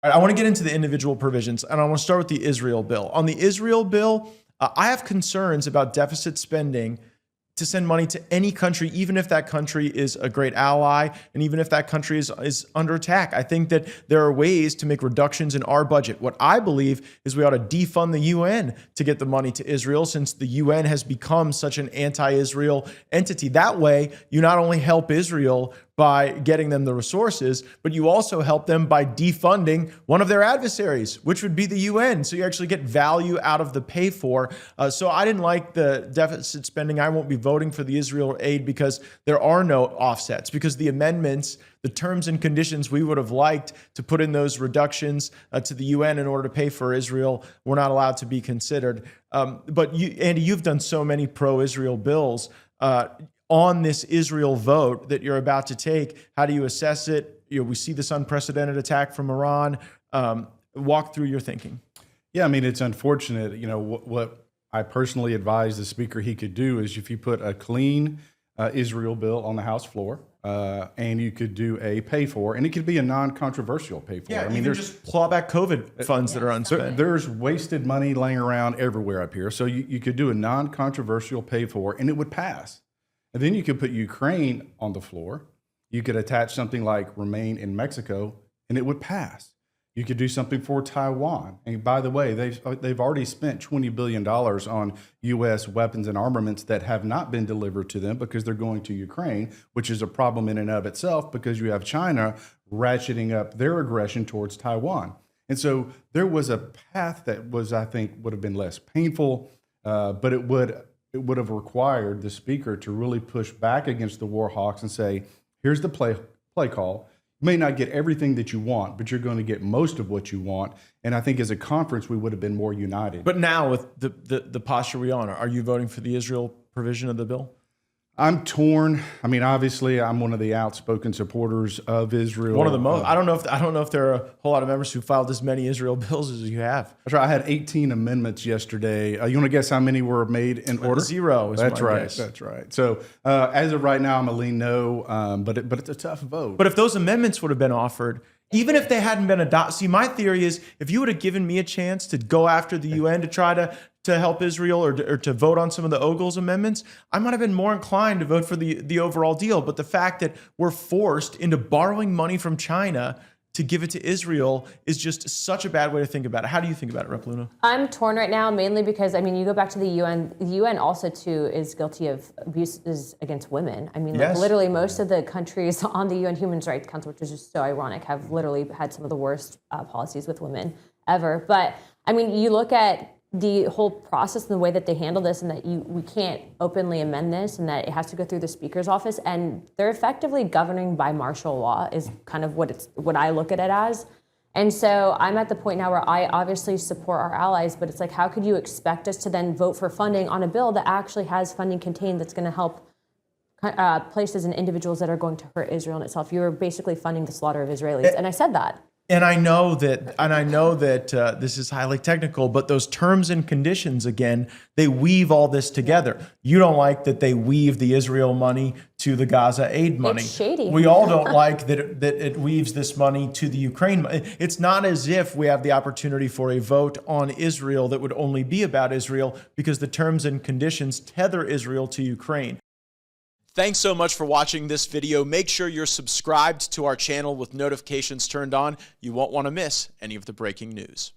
All right, I want to get into the individual provisions, and I want to start with the Israel bill. On the Israel bill, I have concerns about deficit spending to send money to any country, even if that country is a great ally, and even if that country is under attack. I think that there are ways to make reductions in our budget. What I believe is we ought to defund the UN to get the money to Israel, since the UN has become such an anti-Israel entity. That way, you not only help Israel by getting them the resources, but you also help them by defunding one of their adversaries, which would be the UN. So you actually get value out of the pay for. So I didn't like the deficit spending. I won't be voting for the Israel aid because there are no offsets, because the amendments, the terms and conditions we would have liked to put in those reductions to the UN in order to pay for Israel were not allowed to be considered. But you, Andy, you've done so many pro-Israel bills. On this Israel vote that you're about to take, how do you assess it? We see this unprecedented attack from Iran. Walk through your thinking. Yeah, I mean, it's unfortunate. What I personally advise the speaker he could do is if you put a clean Israel bill on the House floor, and you could do a pay for, and it could be a non-controversial pay for. Yeah, I mean, there's just claw back COVID funds that are unspent. There's wasted money laying around everywhere up here. So you could do a non-controversial pay for, and it would pass. And then you could put Ukraine on the floor. You could attach something like remain in Mexico, and it would pass. You could do something for Taiwan. And by the way, they've already spent $20 billion on U.S. weapons and armaments that have not been delivered to them because they're going to Ukraine, which is a problem in and of itself because you have China ratcheting up their aggression towards Taiwan. And so there was a path that was, I think, would have been less painful, but it would have required the speaker to really push back against the war hawks and say, here's the play call. You may not get everything that you want, but you're going to get most of what you want. And I think as a conference, we would have been more united. But now with the posture we are you voting for the Israel provision of the bill? I'm torn. I mean, obviously, I'm one of the outspoken supporters of Israel. One of the most. I don't know if there are a whole lot of members who filed as many Israel bills as you have. That's right. I had 18 amendments yesterday. You want to guess how many were made in order? 0 is That's my right. guess. That's right. So as of right now, I'm a lean no. But it's a tough vote. But if those amendments would have been offered, even if they hadn't been adopted, see, my theory is if you would have given me a chance to go after the UN to try to help Israel or to vote on some of the Ogles amendments, I might have been more inclined to vote for the overall deal. But the fact that we're forced into borrowing money from China to give it to Israel is just such a bad way to think about it. How do you think about it, Rep. Luna? I'm torn right now, mainly because, I mean, you go back to the UN. The UN also, too, is guilty of abuses against women. I mean, yes. Like, literally most of the countries on the UN Human Rights Council, which is just so ironic, have literally had some of the worst policies with women ever. But, I mean, you look at the whole process and the way that they handle this, and that we can't openly amend this, and that it has to go through the Speaker's office, and they're effectively governing by martial law is kind of what I look at it as. And so I'm at the point now where I obviously support our allies, but it's like, how could you expect us to then vote for funding on a bill that actually has funding contained that's going to help places and individuals that are going to hurt Israel in itself? You're basically funding the slaughter of Israelis, and I said that. And I know that this is highly technical, but those terms and conditions, again, they weave all this together. You don't like that they weave the Israel money to the Gaza aid money. It's shady. We all don't like that it weaves this money to the Ukraine. It's not as if we have the opportunity for a vote on Israel that would only be about Israel, because the terms and conditions tether Israel to Ukraine. Thanks so much for watching this video. Make sure you're subscribed to our channel with notifications turned on. You won't want to miss any of the breaking news.